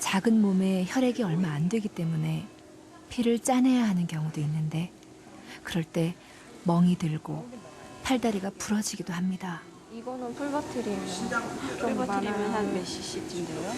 작은 몸에 혈액이 얼마 안 되기 때문에 피를 짜내야 하는 경우도 있는데 그럴 때 멍이 들고 팔다리가 부러지기도 합니다. 이거는 풀바트리예요. 풀바트리면 한 몇 cc쯤 돼요?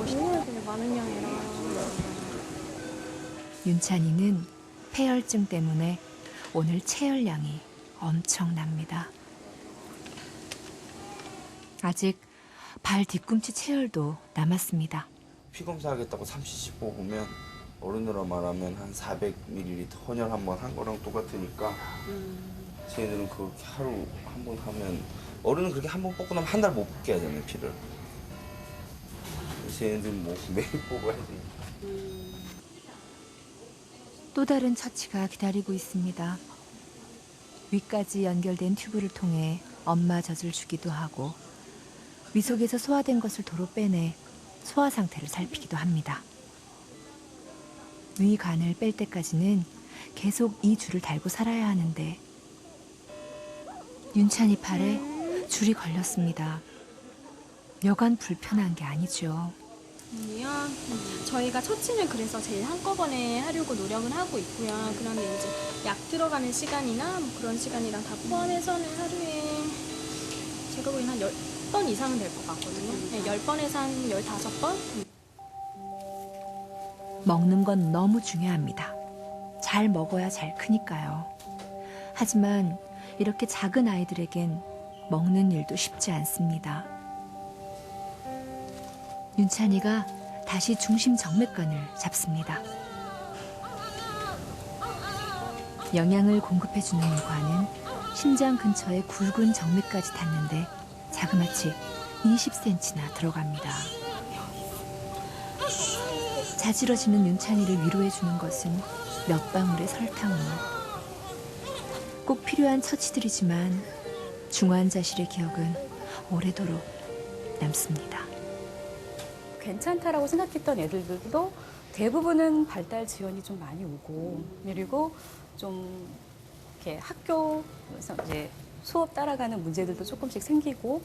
50cc 되게 많은 양이라. 윤찬이는 폐혈증 때문에 오늘 체열량이 엄청납니다. 아직 발 뒤꿈치 체열도 남았습니다. 피 검사하겠다고 30cc 뽑으면 어른으로 말하면 한 400ml 혼혈 한 번 한 거랑 똑같으니까 쟤네들은 그렇게 하루 한 번 하면 어른은 그렇게 한 번 뽑고 나면 한 달 못 뽑게 하잖아요 피를. 쟤네들은 뭐 매일 뽑아야지. 또 다른 처치가 기다리고 있습니다. 위까지 연결된 튜브를 통해 엄마 젖을 주기도 하고 위 속에서 소화된 것을 도로 빼내 소화 상태를 살피기도 합니다. 위관을 뺄 때까지는 계속 이 줄을 달고 살아야 하는데 윤찬이 팔에 줄이 걸렸습니다. 여간 불편한 게 아니죠. 아니요. 저희가 처치는 그래서 제일 한꺼번에 하려고 노력은 하고 있고요. 그런데 이제 약 들어가는 시간이나 뭐 그런 시간이랑 다 포함해서는 하루에 제가 보기엔 한 10번 이상은 될 것 같거든요. 네, 10번에서 한 15번? 먹는 건 너무 중요합니다. 잘 먹어야 잘 크니까요. 하지만 이렇게 작은 아이들에겐 먹는 일도 쉽지 않습니다. 윤찬이가 다시 중심 정맥관을 잡습니다. 영양을 공급해주는 이 관은 심장 근처에 굵은 정맥까지 닿는데 자그마치 20cm나 들어갑니다. 자지러지는 윤찬이를 위로해주는 것은 몇 방울의 설탕물. 꼭 필요한 처치들이지만 중환자실의 기억은 오래도록 남습니다. 괜찮다라고 생각했던 애들도 대부분은 발달 지연이 좀 많이 오고 그리고 좀 이렇게 학교에서 이제 수업 따라가는 문제들도 조금씩 생기고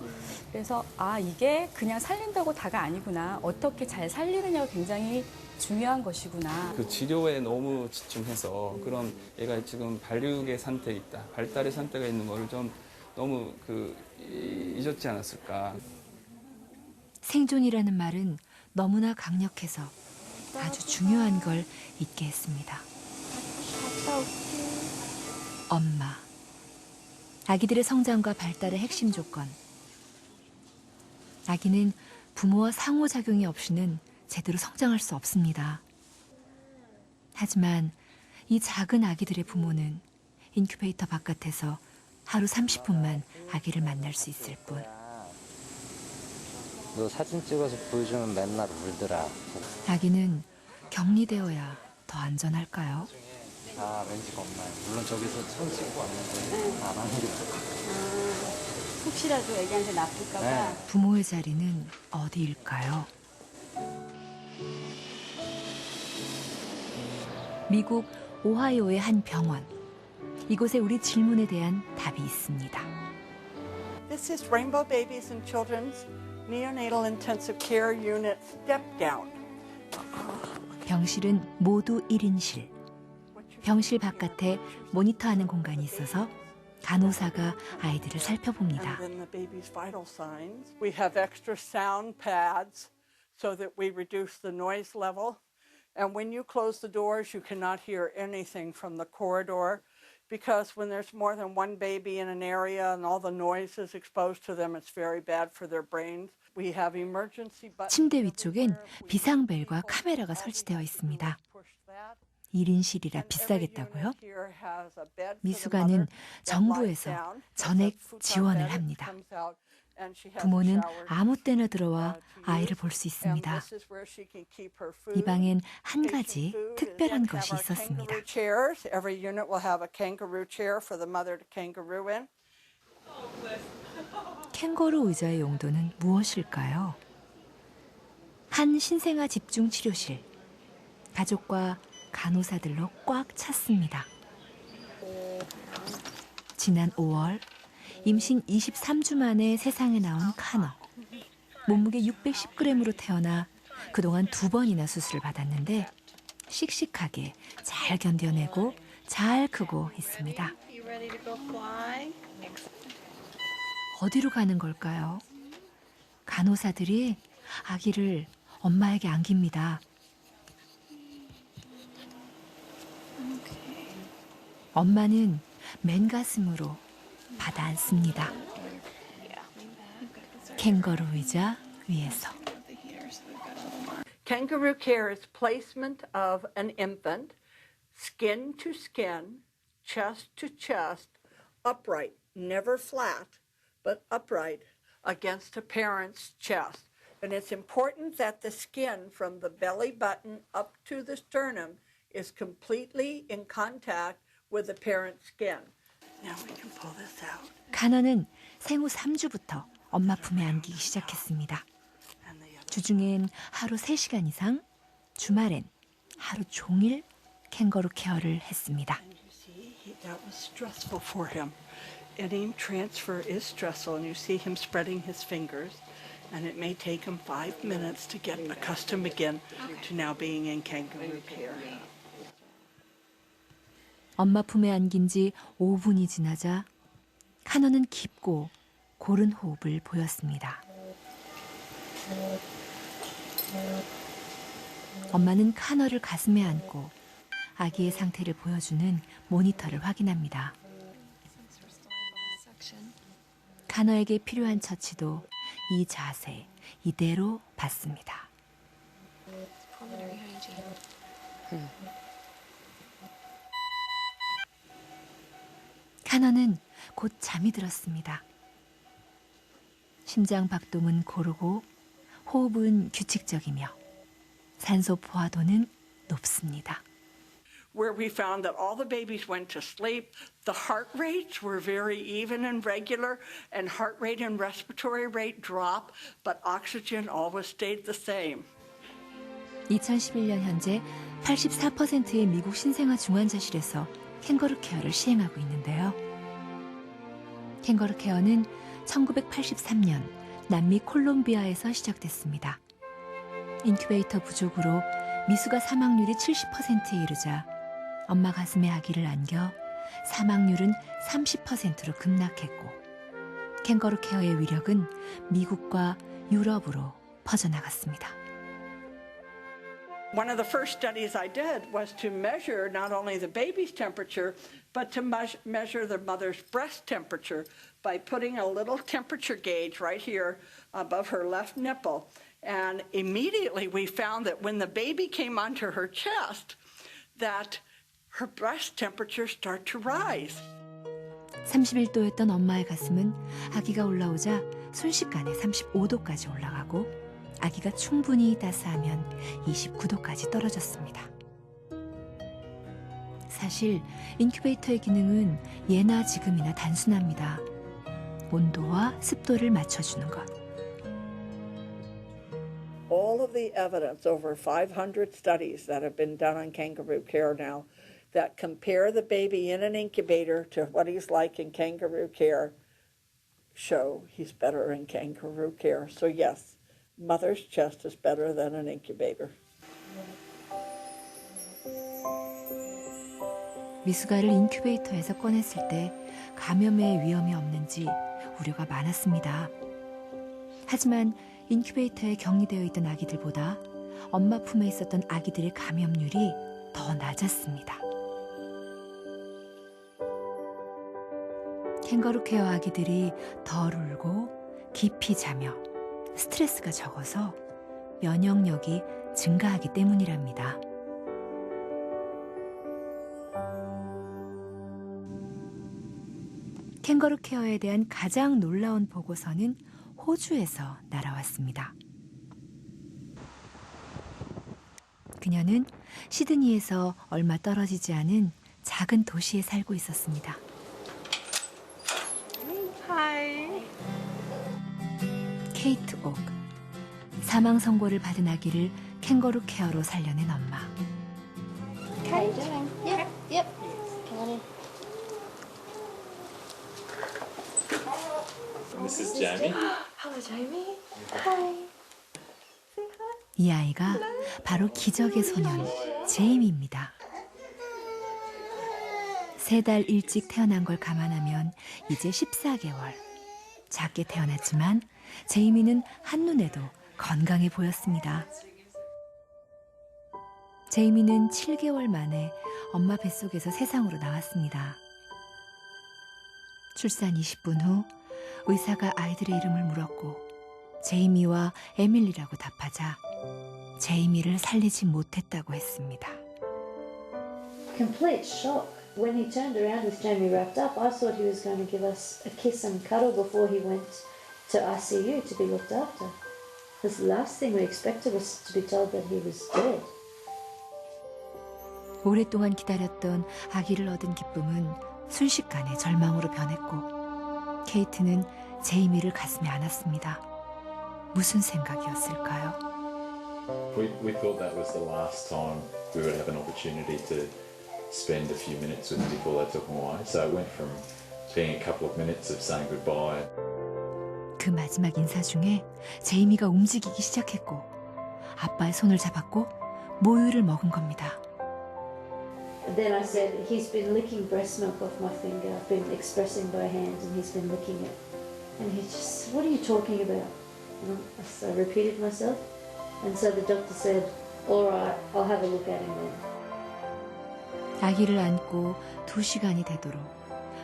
그래서 아 이게 그냥 살린다고 다가 아니구나 어떻게 잘 살리느냐가 굉장히 중요한 것이구나. 그 치료에 너무 집중해서 그런 얘가 지금 발육의 상태에 있다, 발달의 상태가 있는 거를 좀 너무 잊었지 않았을까. 생존이라는 말은 너무나 강력해서 아주 중요한 걸 잊게 했습니다. 엄마. 아기들의 성장과 발달의 핵심 조건. 아기는 부모와 상호작용이 없이는 제대로 성장할 수 없습니다. 하지만 이 작은 아기들의 부모는 인큐베이터 바깥에서 하루 30분만 아기를 만날 수 있을 뿐. 너 사진 찍어서 보여주면 맨날 울더라. 아기는 격리되어야 더 안전할까요? 아 왠지 겁나요. 물론 저기서 손 씻고 왔는데 안 하는 게 좋을 것 같아요. 혹시라도 애기한테 나쁠까 봐. 네. 부모의 자리는 어디일까요? 미국 오하이오의 한 병원. 이곳에 우리 질문에 대한 답이 있습니다. This is Rainbow Babies and Children's Neonatal Intensive Care Unit Step Down. 병실은 모두 1인실. 병실 바깥에 모니터하는 공간이 있어서 간호사가 아이들을 살펴봅니다. And then the baby's vital signs. We have extra sound pads so that we reduce the noise level. And when you close the doors, you cannot hear anything from the corridor because when there's more than one baby in an area and all the noise is exposed to them, it's very bad for their brains. We have emergency buttons. 침대 위쪽엔 비상벨과 카메라가 설치되어 있습니다. 1인실이라 비싸겠다고요? 미숙아는 정부에서 전액 지원을 합니다. 부모는 아무 때나 들어와 아이를 볼 수 있습니다. 이 방엔 한 가지 특별한 것이 있었습니다. 캥거루 의자의 용도는 무엇일까요? 한 신생아 집중 치료실. 가족과 간호사들로 꽉 찼습니다. 지난 5월 임신 23주 만에 세상에 나온 카너. 몸무게 610g으로 태어나 그동안 2번이나 수술을 받았는데 씩씩하게 잘 견뎌내고 잘 크고 있습니다. 어디로 가는 걸까요? 간호사들이 아기를 엄마에게 안깁니다. 엄마는 맨가슴으로 받아 안습니다. 캥거루 의자 위에서. Kangaroo care is placement of an infant, skin to skin, chest to chest, upright, never flat, but upright against a parent's chest. And it's important that the skin from the belly button up to the sternum is completely in contact with the parent's skin. Now we can pull this out. 카너는 생후 3주부터 엄마 품에 안기기 시작했습니다. And the other. 주중엔 하루 3시간 이상, 주말엔 하루 종일 캥거루 케어를 했습니다. And you see, that was stressful for him. Any transfer is stressful, and you see him spreading his fingers, and it may take him 5 minutes to get accustomed again to now being in kangaroo care. 엄마 품에 안긴 지 5분이 지나자 카너는 깊고 고른 호흡을 보였습니다. 엄마는 카너를 가슴에 안고 아기의 상태를 보여주는 모니터를 확인합니다. 카너에게 필요한 처치도 이 자세 이대로 받습니다. 카너는 곧 잠이 들었습니다. 심장 박동은 고르고 호흡은 규칙적이며 산소 포화도는 높습니다. Where we found that all the babies went to sleep, the heart rates were very even and regular, and heart rate and respiratory rate dropped, but oxygen always stayed the same. 2011년 현재 84%의 미국 신생아 중환자실에서 캥거루 케어를 시행하고 있는데요. 캥거루 케어는 1983년 남미 콜롬비아에서 시작됐습니다. 인큐베이터 부족으로 미숙아 사망률이 70%에 이르자 엄마 가슴에 아기를 안겨 사망률은 30%로 급락했고 캥거루 케어의 위력은 미국과 유럽으로 퍼져나갔습니다. One of the first studies I did was to measure not only the baby's temperature, but to measure the mother's breast temperature by putting a little temperature gauge right here above her left nipple. And immediately we found that when the baby came onto her chest, that her breast temperature started to rise. 31도였던 엄마의 가슴은 아기가 올라오자 순식간에 35도까지 올라가고 아기가 충분히 따스하면 29도까지 떨어졌습니다. 사실 인큐베이터의 기능은 예나 지금이나 단순합니다. 온도와 습도를 맞춰주는 것. All of the evidence, over 500 studies that have been done on kangaroo care now, that compare the baby in an incubator to what he's like in kangaroo care, show he's better in kangaroo care. So yes, mother's chest is better than an incubator. 미숙아를 인큐베이터에서 꺼냈을 때 감염의 위험이 없는지 우려가 많았습니다. 하지만 인큐베이터에 격리되어 있던 아기들보다 엄마 품에 있었던 아기들의 감염률이 더 낮았습니다. 캥거루 케어 아기들이 덜 울고 깊이 자며 스트레스가 적어서 면역력이 증가하기 때문이랍니다. 캥거루 케어에 대한 가장 놀라운 보고서는 호주에서 날아왔습니다. 그녀는 시드니에서 얼마 떨어지지 않은 작은 도시에 살고 있었습니다. 케이트 옥. 사망 선고를 받은 아기를 캥거루 케어로 살려낸 엄마. This is Jamie. Hello, Jamie. 이 아이가 바로 기적의 소년 제이미입니다. 3달 일찍 태어난 걸 감안하면 이제 14개월. 작게 태어났지만 제이미는 한눈에도 건강해 보였습니다. 제이미는 7개월 만에 엄마 뱃속에서 세상으로 나왔습니다. 출산 20분 후 의사가 아이들의 이름을 물었고 제이미와 에밀리라고 답하자 제이미를 살리지 못했다고 했습니다. Complete shock. When he turned around with Jamie wrapped up, I thought he was going to give us a kiss and cuddle before he went to ICU to be looked after. Because the last thing we expected was to be told that he was dead. 오랫동안 기다렸던 아기를 얻은 기쁨은 순식간에 절망으로 변했고 케이트는 제이미를 가슴에 안았습니다. 무슨 생각이었을까요? We thought that was the last time we would have an opportunity to spend a few minutes with him before they took him away. So it went from being a couple of minutes of saying goodbye. 그 마지막 인사 중에 제이미가 움직이기 시작했고 아빠의 손을 잡았고 모유를 먹은 겁니다. And then I said, he's been licking breast milk off my finger. I've been expressing by hand and he's been licking it. And he just, what are you talking about? And I repeated myself. And so the doctor said, all right, I'll have a look at him then. 아기를 안고 2시간이 되도록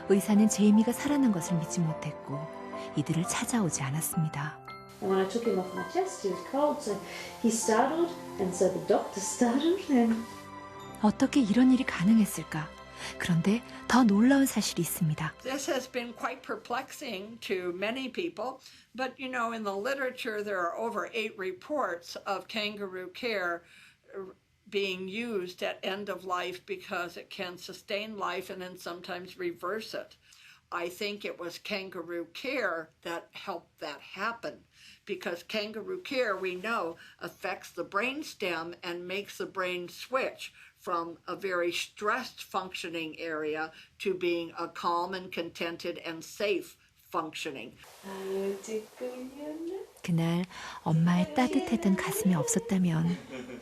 의사는 제이미가 살아난 것을 믿지 못했고 이들을 찾아오지 않았습니다. And when I took him off my chest, he was cold, so he startled, and so the doctor startled, and 어떻게 이런 일이 가능했을까? 그런데 더 놀라운 사실이 있습니다. This has been quite perplexing to many people, but you know, in the literature there are over 8 reports of kangaroo care being used at end of life because it can sustain life and then sometimes reverse it. I think it was kangaroo care that helped that happen because kangaroo care, we know, affects the brainstem and makes the brain switch from a very stressed functioning area to being a calm and contented and safe functioning. 그날 엄마의 따뜻했던 가슴이 없었다면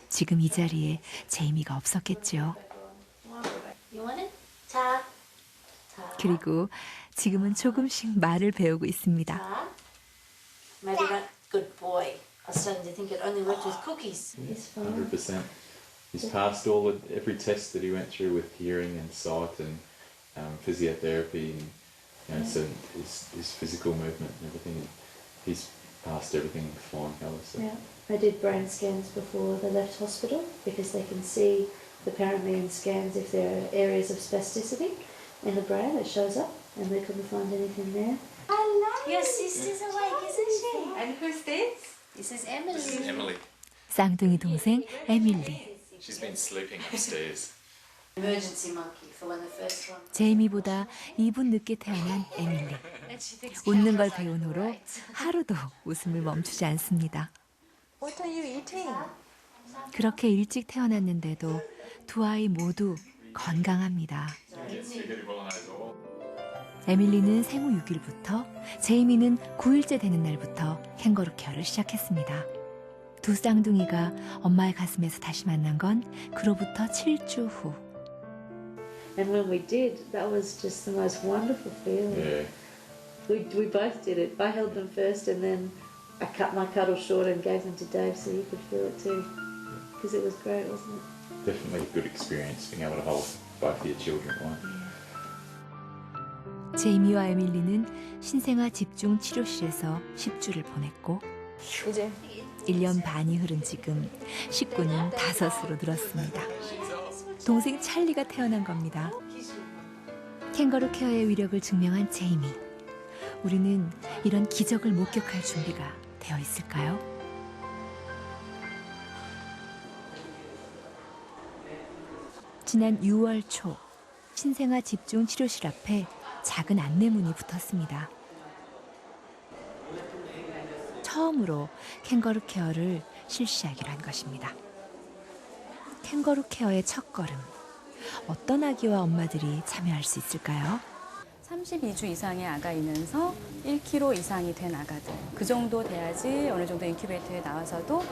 지금 이 자리에 제이미가 없었겠죠. you want it? 자, 그리고 지금은 조금씩 말을 배우고 있습니다. maybe not good boy. I was starting to think it only worked with cookies. It's fine. 100%. He's passed every test that he went through with hearing and sight and physiotherapy and so his physical movement and everything. He's passed everything with flying colours. So. Yeah, I did brain scans before they left hospital because they can see apparently in scans if there are areas of spasticity in the brain that shows up, and they couldn't find anything there. Your sister's awake, isn't she? And who's this? This is Emily. This is Emily. 쌍둥이 동생 에밀리. She's been sleeping upstairs. Emergency monkey for when the first one. 제이미보다 2분 늦게 태어난 에밀리. 웃는 걸 배운 후로 하루도 웃음을 멈추지 않습니다. What are you eating? 그렇게 일찍 태어났는데도 두 아이 모두 건강합니다. 에밀리는 생후 6일부터, 제이미는 9일째 되는 날부터 캥거루 케어를 시작했습니다. 두 쌍둥이가 엄마의 가슴에서 다시 만난 건 그로부터 7주 후. And when we did, that was just the most wonderful feeling. Yeah. We both did it. I held them first, and then I cut my cuddle short and gave them to Dave so he could feel it too. Because it was great, wasn't it? Definitely a good experience being able to hold both your children at once. 제이미와 에밀리는 신생아 집중 치료실에서 10주를 보냈고 이제 1년 반이 흐른 지금 식구는 5으로 늘었습니다. 동생 찰리가 태어난 겁니다. 캥거루 케어의 위력을 증명한 제이미. 우리는 이런 기적을 목격할 준비가 되어 있을까요? 지난 6월 초 신생아 집중 치료실 앞에 작은 안내문이 붙었습니다. 처음으로 캥거루 케어를 실시하기로 한 것입니다. 캥거루 케어의 첫걸음. 어떤 아기와 엄마들이 참여할 수 있을까요? 32주 이상의 아가이면서 1kg 이상이 된 아가들. 그 정도 돼야지 어느 정도 인큐베이터에 나와서도